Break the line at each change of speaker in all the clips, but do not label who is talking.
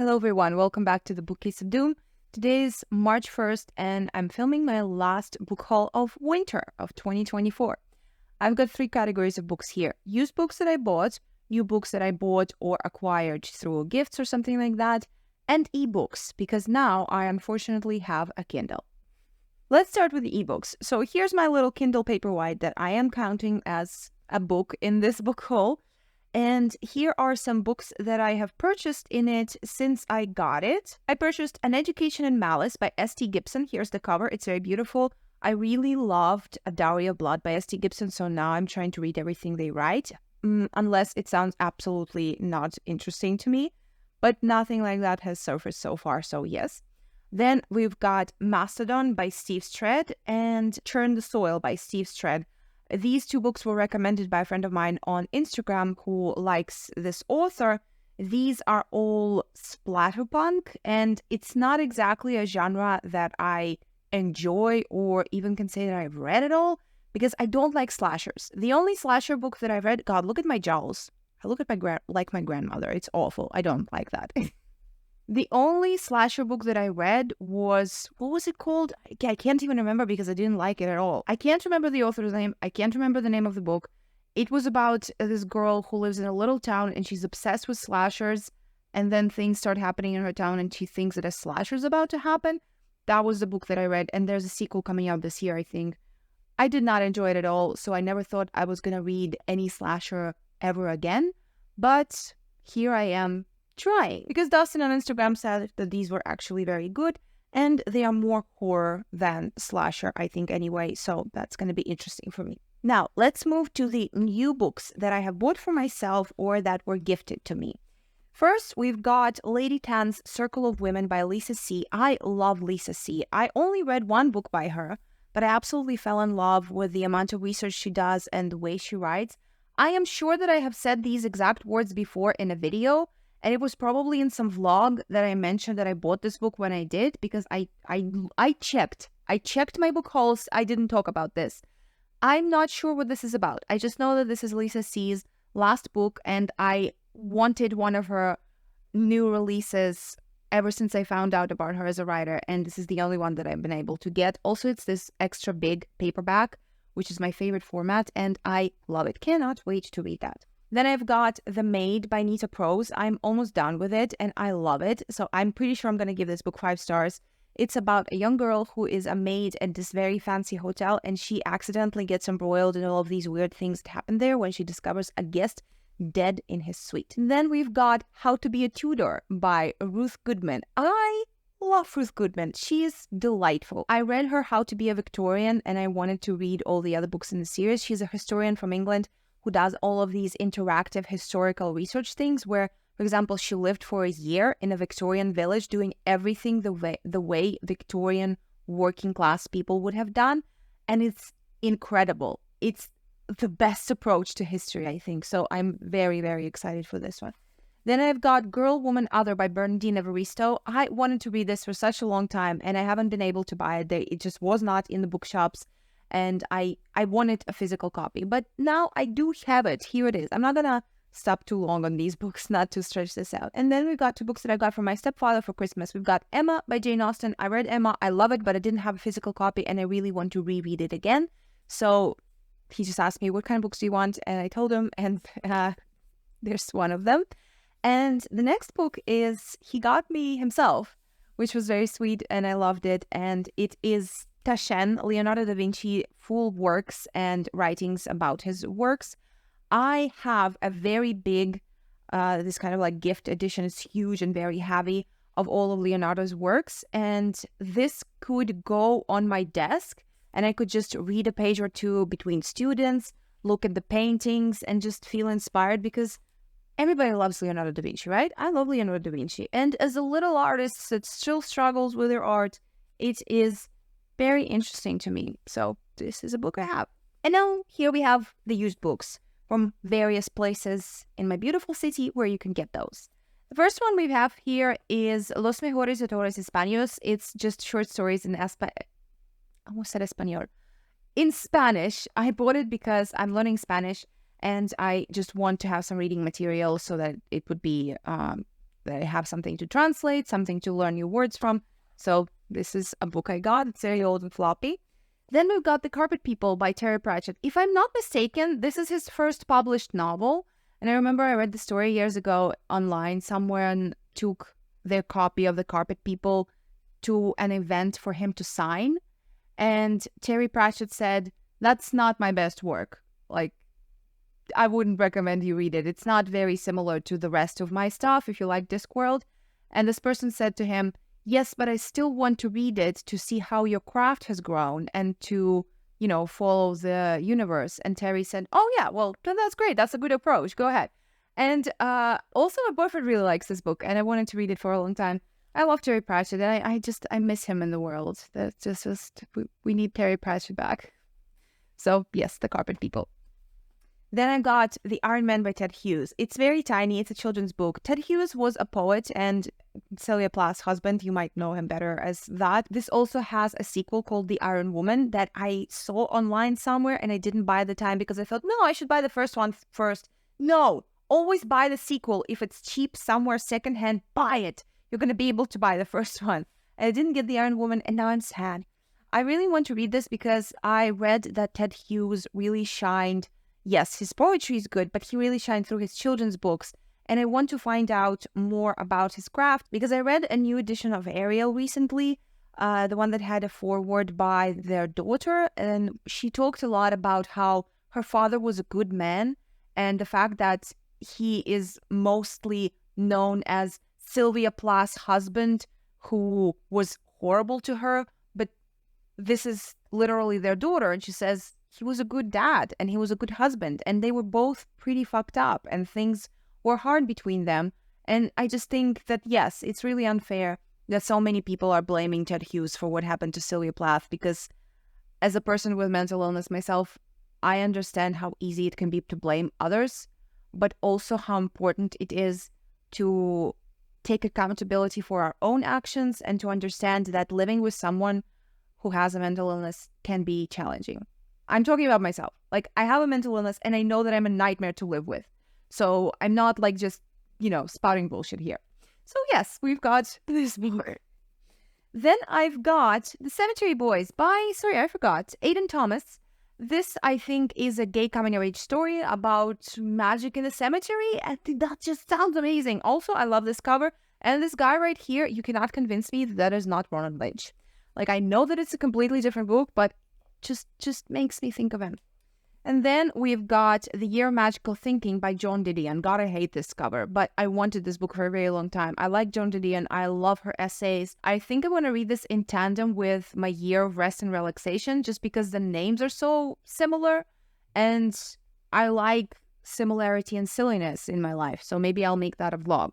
Hello everyone, welcome back to the Bookcase of Doom. Today is March 1st and I'm filming my last book haul of winter of 2024. I've got three categories of books here. Used books that I bought, new books that I bought or acquired through gifts or something like that, and ebooks, because now I unfortunately have a Kindle. Let's start with the ebooks. So here's my little Kindle Paperwhite that I am counting as a book in this book haul. And here are some books that I have purchased in it since I got it. I purchased An Education in Malice by S.T. Gibson. Here's the cover. It's very beautiful. I really loved A Dowry of Blood by S.T. Gibson, so now I'm trying to read everything they write, unless it sounds absolutely not interesting to me. But nothing like that has surfaced so far, so yes. Then we've got Mastodon by Steve Stredd and Churn the Soil by Steve Stredd. These two books were recommended by a friend of mine on Instagram who likes this author. These are all splatterpunk, and it's not exactly a genre that I enjoy or even can say that I've read at all, because I don't like slashers. The only slasher book that I've read, God, look at my jowls. I look at my grandmother. It's awful. I don't like that. The only slasher book that I read was, what was it called? I can't even remember because I didn't like it at all. I can't remember the author's name. I can't remember the name of the book. It was about this girl who lives in a little town and she's obsessed with slashers, and then things start happening in her town and she thinks that a slasher is about to happen. That was the book that I read, and there's a sequel coming out this year, I think. I did not enjoy it at all, so I never thought I was going to read any slasher ever again. But here I am, trying, because Dustin on Instagram said that these were actually very good and they are more horror than slasher, I think, anyway, so that's going to be interesting for me. Now let's move to the new books that I have bought for myself or that were gifted to me. First, we've got Lady Tan's Circle of Women by Lisa C. I love Lisa C. I only read one book by her, but I absolutely fell in love with the amount of research she does and the way she writes. I am sure that I have said these exact words before in a video, and it was probably in some vlog that I mentioned that I bought this book when I did, because I checked my book hauls. I didn't talk about this. I'm not sure what this is about. I just know that this is Lisa C's last book, and I wanted one of her new releases ever since I found out about her as a writer, and this is the only one that I've been able to get. Also, it's this extra big paperback, which is my favorite format, and I love it. Cannot wait to read that. Then I've got The Maid by Nita Prose. I'm almost done with it and I love it. So I'm pretty sure I'm going to give this book 5 stars. It's about a young girl who is a maid at this very fancy hotel, and she accidentally gets embroiled in all of these weird things that happen there when she discovers a guest dead in his suite. And then we've got How to Be a Tudor by Ruth Goodman. I love Ruth Goodman. She is delightful. I read her How to Be a Victorian and I wanted to read all the other books in the series. She's a historian from England who does all of these interactive historical research things where, for example, she lived for a year in a Victorian village doing everything the way Victorian working class people would have done. And it's incredible. It's the best approach to history, I think. So I'm very, very excited for this one. Then I've got Girl, Woman, Other by Bernardine Evaristo. I wanted to read this for such a long time and I haven't been able to buy it. It just was not in the bookshops. And I wanted a physical copy, but now I do have it. Here it is. I'm not gonna stop too long on these books, not to stretch this out. And then we've got 2 books that I got from my stepfather for Christmas. We've got Emma by Jane Austen. I read Emma. I love it, but I didn't have a physical copy and I really want to reread it again. So he just asked me, what kind of books do you want? And I told him, and there's one of them. And the next book is, he got me himself, which was very sweet and I loved it. And it is Taschen, Leonardo da Vinci, full works and writings about his works. I have a very big, this kind of like gift edition. It's huge and very heavy of all of Leonardo's works. And this could go on my desk and I could just read a page or two between students, look at the paintings and just feel inspired, because everybody loves Leonardo da Vinci, right? I love Leonardo da Vinci. And as a little artist that still struggles with their art, it is very interesting to me. So this is a book I have. And now here we have the used books from various places in my beautiful city where you can get those. The first one we have here is Los Mejores Autores Españoles. It's just short stories in I almost said Espanol. In Spanish. I bought it because I'm learning Spanish and I just want to have some reading material so that it would be that I have something to translate, something to learn new words from. So this is a book I got. It's very old and floppy. Then we've got The Carpet People by Terry Pratchett. If I'm not mistaken, this is his first published novel. And I remember I read the story years ago online somewhere and took their copy of The Carpet People to an event for him to sign. And Terry Pratchett said, that's not my best work. Like, I wouldn't recommend you read it. It's not very similar to the rest of my stuff if you like Discworld. And this person said to him, yes, but I still want to read it to see how your craft has grown and to, follow the universe. And Terry said, oh yeah, well, then that's great. That's a good approach. Go ahead. And also my boyfriend really likes this book and I wanted to read it for a long time. I love Terry Pratchett and I miss him in the world. That's just we need Terry Pratchett back. So yes, The Carpet People. Then I got The Iron Man by Ted Hughes. It's very tiny. It's a children's book. Ted Hughes was a poet and Sylvia Plath's husband. You might know him better as that. This also has a sequel called The Iron Woman that I saw online somewhere and I didn't buy at the time because I thought, no, I should buy the first one first. No, always buy the sequel. If it's cheap somewhere secondhand, buy it. You're going to be able to buy the first one. And I didn't get The Iron Woman and now I'm sad. I really want to read this because I read that Ted Hughes really shined. Yes, his poetry is good, but he really shined through his children's books. And I want to find out more about his craft because I read a new edition of Ariel recently, the one that had a foreword by their daughter. And she talked a lot about how her father was a good man and the fact that he is mostly known as Sylvia Plath's husband who was horrible to her. But this is literally their daughter. And she says, he was a good dad and he was a good husband and they were both pretty fucked up and things were hard between them. And I just think that, yes, it's really unfair that so many people are blaming Ted Hughes for what happened to Sylvia Plath because as a person with mental illness myself, I understand how easy it can be to blame others, but also how important it is to take accountability for our own actions and to understand that living with someone who has a mental illness can be challenging. I'm talking about myself. Like, I have a mental illness and I know that I'm a nightmare to live with. So I'm not like just, spouting bullshit here. So yes, we've got this book. Then I've got The Cemetery Boys by, Aidan Thomas. This, I think, is a gay coming-of-age story about magic in the cemetery. I think that just sounds amazing. Also, I love this cover. And this guy right here, you cannot convince me that is not Ronan Lynch. Like, I know that it's a completely different book, but just makes me think of him. And then we've got The Year of Magical Thinking by Joan Didion. God, I hate this cover, but I wanted this book for a very long time. I like Joan Didion. I love her essays. I think I'm going to read this in tandem with My Year of Rest and Relaxation just because the names are so similar and I like similarity and silliness in my life. So maybe I'll make that a vlog.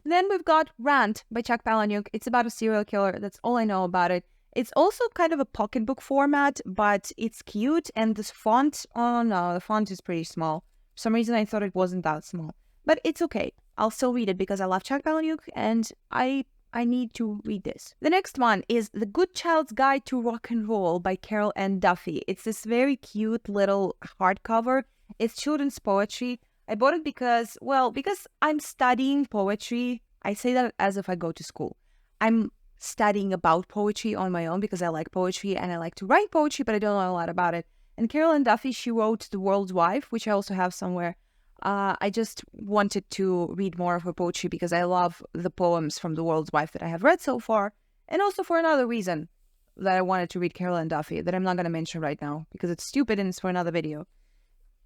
Then we've got Rant by Chuck Palahniuk. It's about a serial killer. That's all I know about it. It's also kind of a pocketbook format, but it's cute. And this font, oh no, the font is pretty small. For some reason, I thought it wasn't that small. But it's okay. I'll still read it because I love Chuck Palahniuk and I need to read this. The next one is The Good Child's Guide to Rock and Roll by Carol Ann Duffy. It's this very cute little hardcover. It's children's poetry. I bought it because I'm studying poetry. I say that as if I go to school. I'm studying about poetry on my own because I like poetry and I like to write poetry, but I don't know a lot about it. And Carol Ann Duffy, she wrote The World's Wife, which I also have somewhere. I just wanted to read more of her poetry because I love the poems from The World's Wife that I have read so far. And also for another reason that I wanted to read Carol Ann Duffy that I'm not going to mention right now because it's stupid and it's for another video.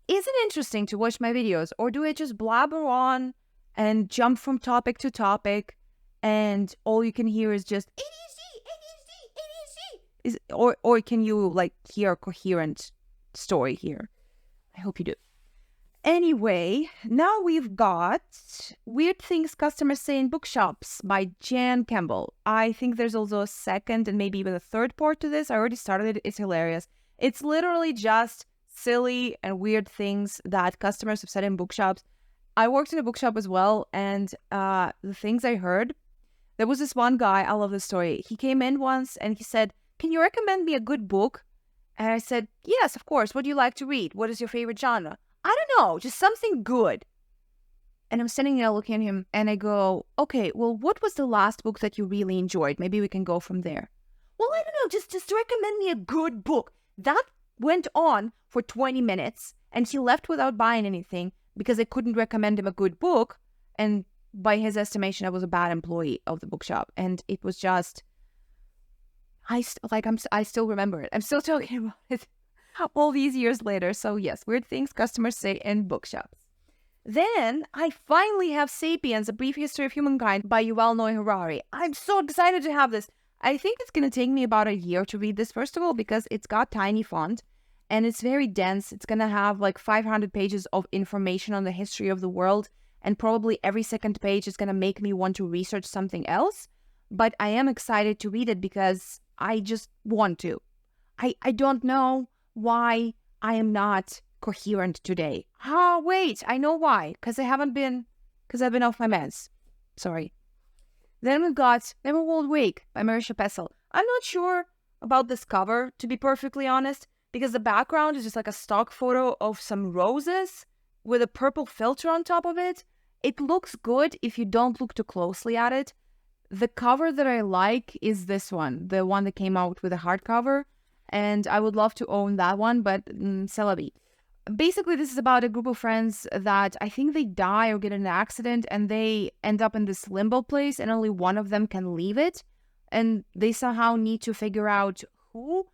Is it interesting to watch my videos or do I just blabber on and jump from topic to topic and all you can hear is just ADHD, or can you like hear a coherent story here? I hope you do. Anyway, now we've got Weird Things Customers Say in Bookshops by Jan Campbell. I think there's also a second and maybe even a third part to this. I already started it. It's hilarious. It's literally just silly and weird things that customers have said in bookshops. I worked in a bookshop as well, and the things I heard, there was this one guy, I love this story. He came in once and he said, "Can you recommend me a good book?" And I said, "Yes, of course. What do you like to read? What is your favorite genre?" "I don't know, just something good." And I'm standing there looking at him and I go, okay, well, what was the last book that you really enjoyed? Maybe we can go from there. Well, I don't know, just recommend me a good book. That went on for 20 minutes and he left without buying anything because I couldn't recommend him a good book. And by his estimation, I was a bad employee of the bookshop. And it was just, I still remember it. I'm still talking about it all these years later. So yes, weird things customers say in bookshops. Then I finally have Sapiens, A Brief History of Humankind by Yuval Noah Harari. I'm so excited to have this. I think it's going to take me about a year to read this, first of all, because it's got tiny font and it's very dense. It's going to have like 500 pages of information on the history of the world. And probably every second page is going to make me want to research something else. But I am excited to read it because I just want to. I don't know why I am not coherent today. Oh, wait, I know why. Because I've been off my meds. Sorry. Then we've got Never Will Wake by Marisha Pessel. I'm not sure about this cover, to be perfectly honest, because the background is just like a stock photo of some roses with a purple filter on top of it. It looks good if you don't look too closely at it. The cover that I like is this one, the one that came out with a hardcover, and I would love to own that one, but c'est la vie. Basically, this is about a group of friends that I think they die or get in an accident and they end up in this limbo place and only one of them can leave it. And they somehow need to figure out who.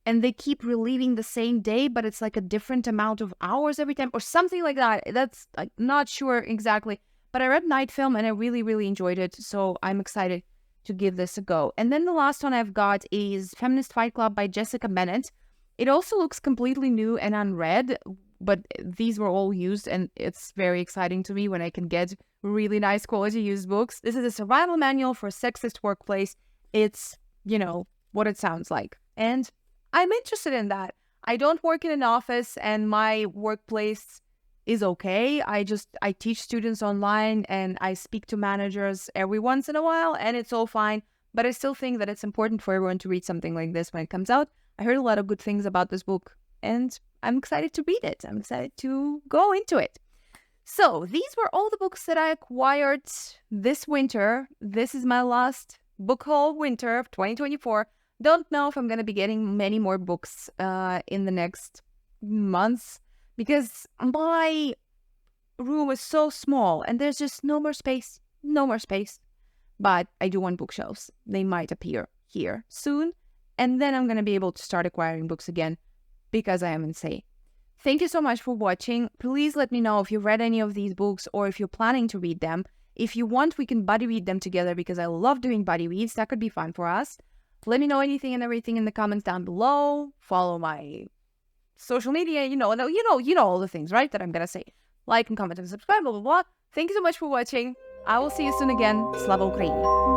And they keep reliving the same day, but it's like a different amount of hours every time or something like that. That's like not sure exactly. But I read Night Film and I really, really enjoyed it. So I'm excited to give this a go. And then the last one I've got is Feminist Fight Club by Jessica Bennett. It also looks completely new and unread, but these were all used, and it's very exciting to me when I can get really nice quality used books. This is a survival manual for a sexist workplace. It's, what it sounds like. And I'm interested in that. I don't work in an office, and my workplace is okay. I teach students online, and I speak to managers every once in a while, and it's all fine. But I still think that it's important for everyone to read something like this when it comes out. I heard a lot of good things about this book, and I'm excited to read it. I'm excited to go into it. So these were all the books that I acquired this winter. This is my last book haul winter of 2024. Don't know if I'm going to be getting many more books in the next months because my room is so small and there's just no more space. But I do want bookshelves. They might appear here soon. And then I'm going to be able to start acquiring books again because I am insane. Thank you so much for watching. Please let me know if you've read any of these books or if you're planning to read them. If you want, we can buddy read them together because I love doing buddy reads. That could be fun for us. Let me know anything and everything in the comments down below. Follow my social media. You know all the things, right, that I'm going to say. Like and comment and subscribe, blah, blah, blah. Thank you so much for watching. I will see you soon again. Slava Ukraini.